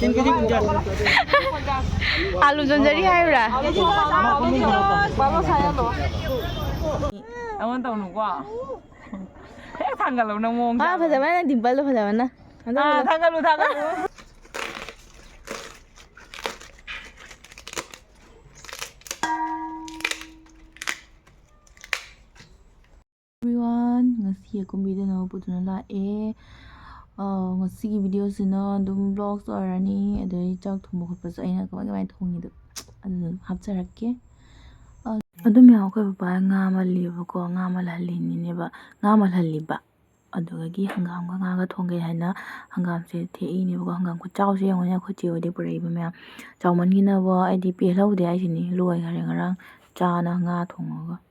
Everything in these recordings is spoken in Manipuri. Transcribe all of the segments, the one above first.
Alu Jonjari hai ra. Awan tahu nuka. Tanggal lu nang Ah, pada mana dimpal tu pada mana? Tanggal lu. Everyone, ngasi aku video na putuna la ngasi video sina dum vlogs orani adai chak thumba khotpa sa aina kamai thongi do hapcharake adum ya ko ba nga ma liba ko nga ma la halini ne ba nga ma haliba adugagi hangam nga thongai haina hangam se thei ni ba hangam ko chaw se yong ne khochi ode purai ba ma chawman gi na ba id pe hlaude ai sini loi gare ngarang cha na nga thonga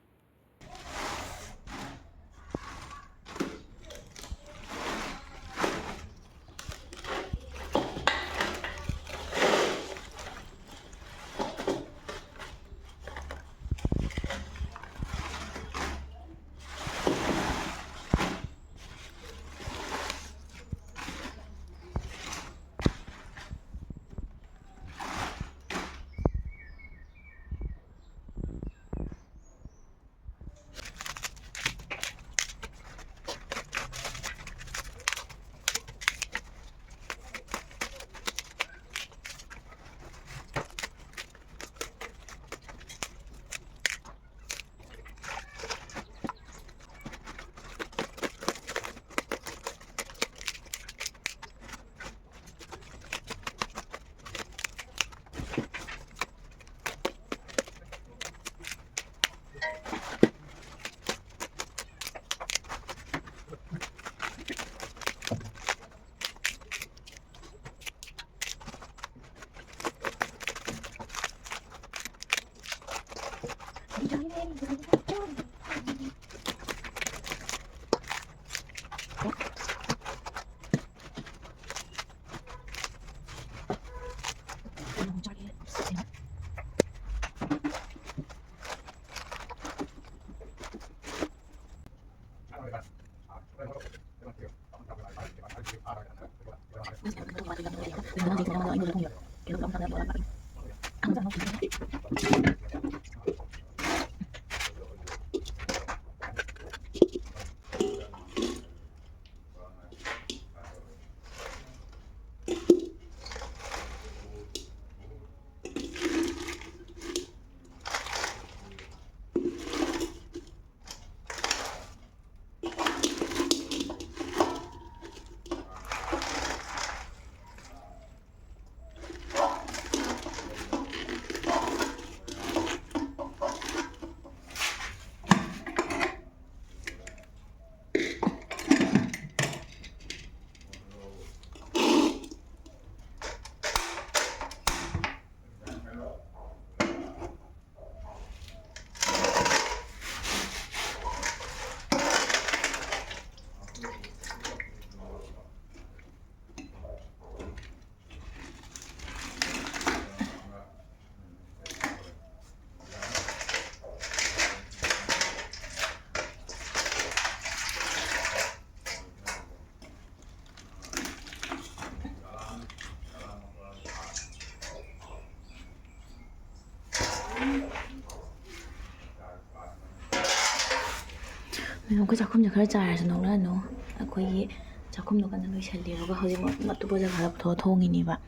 그 작품 역할을 잘해서 놀라노. 거기 작품 녹아는 로이샬리가 거기 맛도 보자 가서 통이니 봐.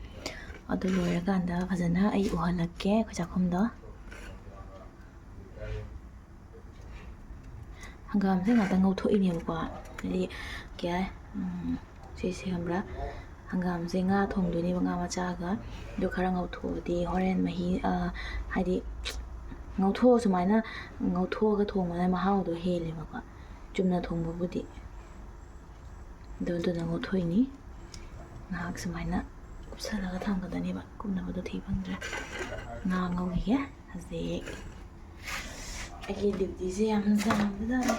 어두 로이가 안다 파잖아. 아이 우할게 그 작품도. hangam se ngata ngau thoi ni ba ni kya se hamra hangam se nga thong du ni ba nga ma cha ga do khara ngau tho di horen mahi haidi ngau tho sumaina ngau tho ga thong ma hau do he le ba chumna thong bu budi do na ngau thoi ni ngak sumaina upsala ga thang ga ni ba kumna ba do thi bang dra nga ngau hi ya haze Aqui dizíamos a verdade.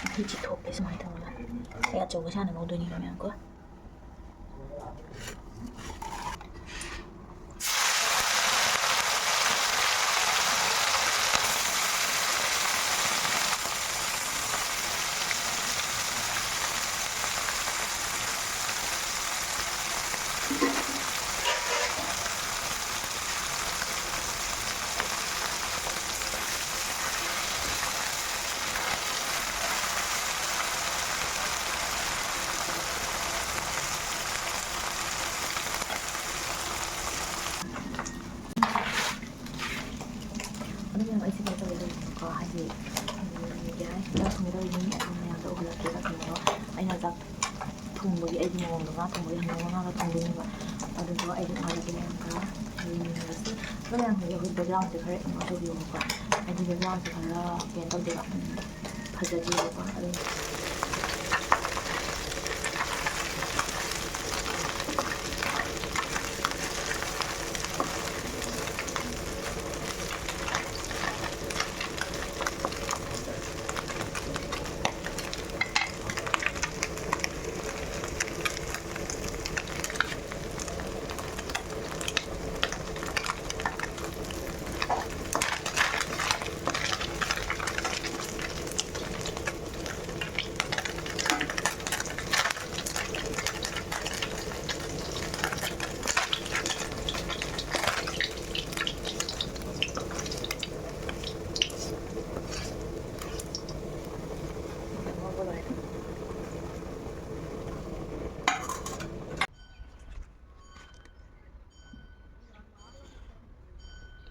ꯃꯍꯤ ꯆꯤꯊꯣꯛꯀꯦ ꯁꯨꯃꯥꯏꯅ ꯇꯧꯔꯒ ꯑꯩ ꯑꯆꯧꯕ ꯁꯥꯅ ꯉꯧꯗꯣꯏꯅꯤꯀꯣ ꯃꯌꯥꯝꯀꯣ ꯑꯗꯨ ꯃꯌꯥꯝ ꯑꯩꯁꯦ ꯀꯩꯅꯣ ꯇꯧꯒꯗꯧꯕꯅꯤꯀꯣ ꯍꯥꯏꯗꯤ ꯒ꯭ꯌꯥꯁ ꯆꯥꯛ ꯊꯣꯡꯒꯗꯧꯕꯅꯤ ꯑꯗꯨ ꯃꯌꯥꯝꯗꯣ ꯎꯍꯜꯂꯛꯀꯦꯕ ꯀꯩꯅꯣ ꯑꯩꯅ ꯆꯥꯛ ꯊꯣꯡꯕꯒꯤ ꯑꯩꯒꯤ ꯃꯑꯣꯡꯗꯣ ꯉꯥ ꯊꯣꯡꯕꯒꯤ ꯍꯪꯉꯒ ꯉꯥꯒ ꯊꯣꯡꯗꯣꯏꯅꯦꯕ ꯑꯗꯨꯗꯣ ꯑꯩꯗꯤ ꯎꯍꯜꯂꯛꯀꯦ ꯃꯌꯥꯝꯒ ꯌꯦꯡꯃꯤꯟꯅꯔꯁꯤ ꯑꯗꯣ ꯃꯌꯥꯝꯒꯤ ꯑꯩꯈꯣꯏ ꯕꯦꯛꯒ꯭ꯔꯥꯎꯟꯁꯦ ꯈꯔ ꯏꯒꯅꯣꯔ ꯇꯧꯕꯤꯌꯣꯕꯀꯣ ꯍꯥꯏꯗꯤ ꯕꯦꯛꯒ꯭ꯔꯥꯎꯟꯁꯦ ꯈꯔ ꯀꯩꯅꯣ ꯇꯧꯗꯦꯕ ꯐꯖꯗꯦꯕꯀꯣ ꯑꯗꯨꯅ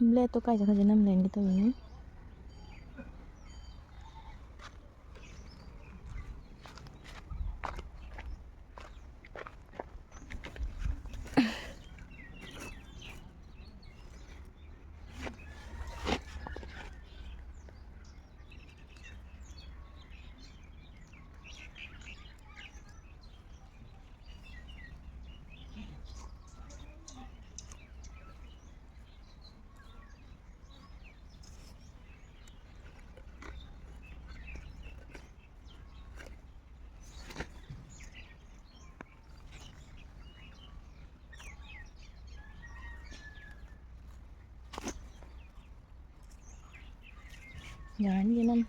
ꯕ꯭ꯂꯦꯗꯇꯣ ꯀꯥꯏ ꯆꯠꯈ꯭ꯔꯒꯦ ꯅꯝ ꯂꯩꯔꯝꯒꯦ ꯇꯧꯕꯅꯤ ꯌꯥꯔꯅꯤ ꯅꯝ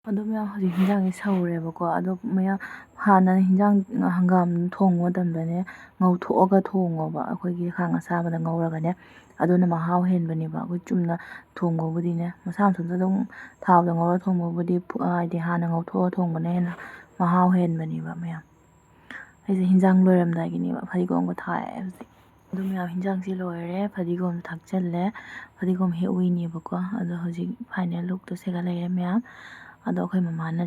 ꯑꯗꯣ ꯃꯌꯥꯝ ꯍꯧꯖꯤꯛ ꯍꯤꯟꯖꯥꯡꯁꯦ ꯁꯧꯔꯦꯕꯀꯣ ꯑꯗꯣ ꯃꯌꯥꯝ ꯍꯥꯟꯅ ꯍꯤꯟꯖꯥꯡ ꯍꯪꯒꯥꯝ ꯊꯣꯡꯕ ꯃꯇꯝꯗꯅꯦ ꯉꯧꯊꯣꯛꯑꯒ ꯊꯣꯡꯉꯣꯕ ꯑꯩꯈꯣꯏꯒꯤ ꯈꯥꯡ ꯑꯁꯥꯕꯗ ꯉꯧꯔꯒꯅꯦ ꯑꯗꯨꯅ ꯃꯍꯥꯎ ꯍꯦꯟꯕꯅꯦꯕ ꯑꯩꯈꯣꯏ ꯆꯨꯝꯅ ꯊꯣꯡꯕꯕꯨꯗꯤꯅꯦ ꯃꯁꯥ ꯃꯊꯟꯇ ꯑꯗꯨꯝ ꯊꯥꯎꯗ ꯉꯧꯔ ꯊꯣꯡꯕꯕꯨꯗꯤ ꯍꯥꯏꯗꯤ ꯍꯥꯟꯅ ꯉꯧꯊꯣꯛꯑ ꯊꯣꯡꯕꯅ ꯍꯦꯟꯅ ꯃꯍꯥꯎ ꯍꯦꯟꯕꯅꯦꯕ ꯃꯌꯥꯝ ꯑꯩꯁꯦ ꯍꯤꯟꯖꯥꯡ ꯂꯣꯏꯔꯝꯗꯥꯏꯒꯤꯅꯦꯕ ꯐꯗꯤꯒꯣꯝꯒ ꯊꯥꯛꯑꯦ ꯍꯧꯖꯤꯛ ꯑꯗꯨ ꯃꯌꯥꯝ ꯍꯤꯟꯖꯥꯡꯁꯤ ꯂꯣꯏꯔꯦ ꯐꯗꯤꯒꯣꯝ ꯊꯥꯛꯆꯜꯂꯦ ꯐꯗꯤꯒꯣꯝ ꯍꯦꯛꯎꯏꯅꯦꯕꯀꯣ ꯑꯗꯣ ꯍꯧꯖꯤꯛ ꯐꯥꯏꯅꯦꯜ ꯂꯨꯛꯇꯣ ꯁꯦꯒꯠꯂꯛꯑꯦ ꯃꯌꯥꯝ ꯑꯗꯣ ꯑꯩꯈꯣꯏ ꯃꯃꯥꯅ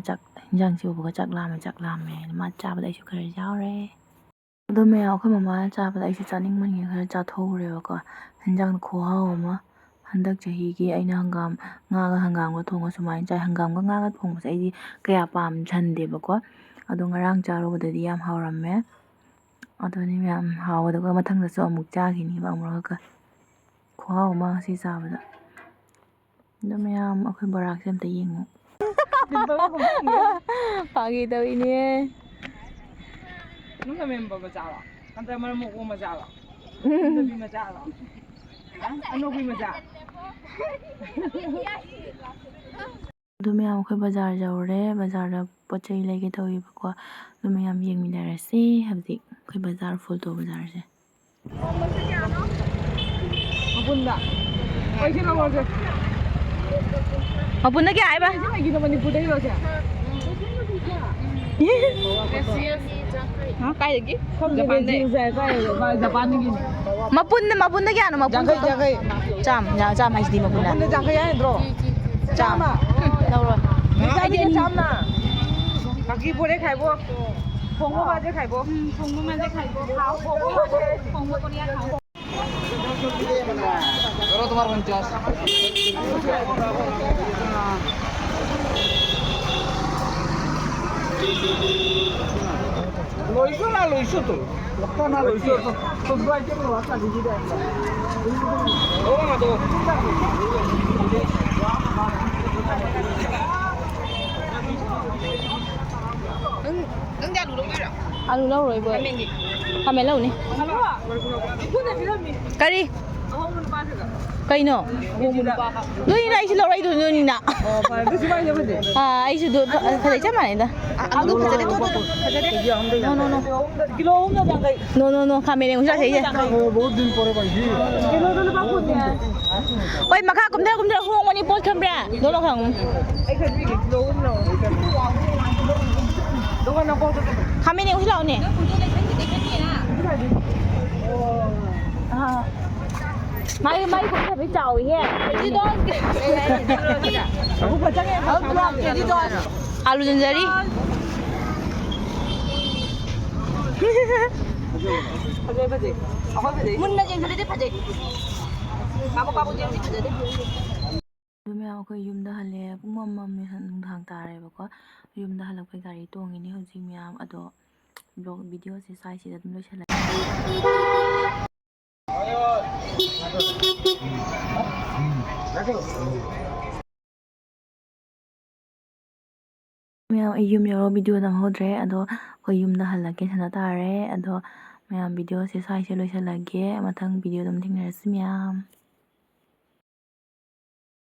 ꯍꯤꯟꯖꯥꯡꯁꯤ ꯎꯕꯒ ꯆꯥꯛ ꯂꯥꯝꯃꯦ ꯃꯥ ꯆꯥꯕꯗ ꯑꯩꯁꯨ ꯈꯔ ꯌꯥꯎꯔꯦ ꯑꯗꯣ ꯃꯌꯥꯝ ꯑꯩꯈꯣꯏ ꯃꯃꯥꯅ ꯆꯥꯕꯗ ꯑꯩꯁꯨ ꯆꯥꯅꯤꯡꯃꯟꯒꯤ ꯈꯔ ꯆꯥꯊꯣꯛꯎꯔꯦꯕꯀꯣ ꯍꯤꯟꯖꯥꯡ ꯈꯨꯍꯥꯎ ꯑꯃ ꯍꯟꯗꯛ ꯆꯍꯤꯒꯤ ꯑꯩꯅ ꯉꯥꯒ ꯍꯪꯒꯥꯝꯒ ꯊꯣꯡꯉ ꯁꯨꯃꯥꯏꯅ ꯆꯥꯏ ꯍꯪꯒꯥꯝꯒ ꯉꯥꯒ ꯊꯣꯡꯕꯁꯦ ꯑꯩꯗꯤ ꯀꯌꯥ ꯄꯥꯝꯁꯟꯗꯦꯕꯀꯣ ꯑꯗꯣ ꯉꯔꯥꯡ ꯆꯥꯔꯨꯕꯗꯗꯤ ꯌꯥꯝ ꯍꯥꯎꯔꯝꯃꯦ ꯑꯗꯨꯅꯤ ꯃꯌꯥꯝ ꯍꯥꯎꯕꯗꯨꯒ ꯃꯊꯪꯗꯁꯨ ꯑꯃꯨꯛ ꯆꯥꯈꯤꯅꯤꯕ ꯑꯃꯨꯔꯛꯀ ꯈꯨꯍꯥꯎ ꯑꯃ ꯉꯁꯤ ꯆꯥꯕꯗ ꯑꯗꯣ ꯃꯌꯥꯝ ꯑꯩꯈꯣꯏ ꯕꯣꯔꯥꯛꯁꯦ ꯑꯝꯇ ꯌꯦꯡꯉꯨ ꯐꯥꯒꯤ ꯇꯧꯏꯅꯦ ꯅꯨꯡ ꯃꯦꯝꯕ ꯃꯆꯥꯔꯣ ꯅꯠꯇ꯭ꯔ ꯃꯔꯝ ꯃꯣꯛꯄ ꯃꯆꯥꯔꯣ ꯅꯨꯡꯗꯕꯤ ꯃꯆꯥꯔꯣ ꯑꯅꯣꯛꯄꯤ ꯃꯆꯥ ꯑꯗꯨ ꯃꯌꯥꯝ ꯑꯩꯈꯣꯏ ꯕꯖꯥꯔ ꯌꯧꯔꯦ ꯕꯖꯥꯔꯗ ꯄꯣꯠ ꯆꯩ ꯂꯩꯒꯦ ꯇꯧꯋꯦꯕꯀꯣ ꯑꯗꯨ ꯃꯌꯥꯝ ꯌꯦꯡꯃꯤꯟꯅꯔꯁꯤ ꯍꯧꯖꯤꯛ ꯑꯩꯈꯣꯏ ꯕꯖꯥꯔ ꯐꯨꯜꯇꯣ ꯕꯖꯥꯔꯁꯦ ꯃꯄꯨꯟꯗ ꯑꯩꯁꯨ ꯂꯧꯔꯁꯦ ꯃꯄꯨꯟꯗ ꯀꯌꯥ ꯍꯥꯏꯕ ꯑꯩꯒꯤꯗ ꯃꯅꯤꯄꯨꯔꯗꯩ ꯂꯧꯔꯁꯦ ꯀꯥꯏꯗꯒꯤ ꯖꯄꯥꯟꯗꯒꯤꯅꯤ ꯃꯄꯨꯟꯗ ꯀꯌꯥꯅꯣ ꯃꯄꯨꯟ ꯌꯥꯡꯈꯩ ꯆꯥꯝ ꯍꯥꯏꯁꯤꯗꯤ ꯃꯄꯨꯟꯗ ꯌꯥꯡꯈꯩ ꯍꯥꯏꯗ꯭ꯔꯣ ꯆꯥꯝꯃ ꯂꯧꯔꯣ চামনা বাকি পরে খাইব ফঙ্গ মাঝে খাইব খাও ফঙ্গ করিয়া খাও ধরো তোমার 50 লইছো তো লক্কা না লইছো তো সব আইটেম লক্কা দিদি দেয় ও মা তো Alu lâu rồi bữa. Kami lâu nè. Kari. Kay no. Dui na isi lâu rồi dui ni na. Ai isi dui phải chắc mà này da. Alu phải đấy tốt. Kilo hôm nào đang đây. No. Kami này cũng ra thấy gì. बहुत दिन परे भाई kilo तो बाबू Oi makha kumda huang wani pot kambra. Dono khang. ai khẩn bị kilo hôm nào đúng không nó có Kami này cũng lâu nè. Mai cũng phải chào ý he. Đi đó. aku baca ya jadi dos Alu Jonjari. Faje. Apa faje? Munna jeng faje faje. Kamu jeng faje deh. ꯑꯗꯨ ꯃꯌꯥꯝ ꯑꯩꯈꯣꯏ ꯌꯨꯝꯗ ꯍꯜꯂꯛꯑꯦ ꯄꯨꯡ ꯑꯃꯝꯃꯝ ꯅꯨꯡꯗꯥꯡ ꯇꯥꯔꯦꯕꯀꯣ ꯌꯨꯝꯗ ꯍꯜꯂꯛꯄꯩ ꯒꯥꯔꯤ ꯇꯣꯡꯉꯤꯅꯤ ꯍꯧꯖꯤꯛ ꯃꯌꯥꯝ ꯑꯗꯣ ꯚꯤꯗꯤꯑꯣꯁꯦ ꯁ꯭ꯋꯥꯏꯁꯤꯗ ꯑꯗꯨꯝ ꯂꯣꯏꯁꯤꯜꯂꯦ ꯃꯌꯥꯝ ꯑꯩ ꯌꯨꯝ ꯌꯧꯔ ꯚꯤꯗꯤꯑꯣ ꯅꯝꯍꯧꯗ꯭ꯔꯦ ꯑꯗꯣ ꯑꯩꯈꯣꯏ ꯌꯨꯝꯗ ꯍꯜꯂꯛꯀꯦ ꯁꯥꯟꯅ ꯇꯥꯔꯦ ꯑꯗꯣ ꯃꯌꯥꯝ ꯚꯤꯗꯤꯑꯣꯁꯦ ꯁ꯭ꯋꯥꯏꯁꯦ ꯂꯣꯏꯁꯤꯜꯂꯒꯦ ꯃꯊꯪ ꯚꯤꯗꯤꯑꯣ ꯑꯗꯨꯝ ꯊꯦꯡꯅꯔꯁꯤ ꯃꯌꯥꯝ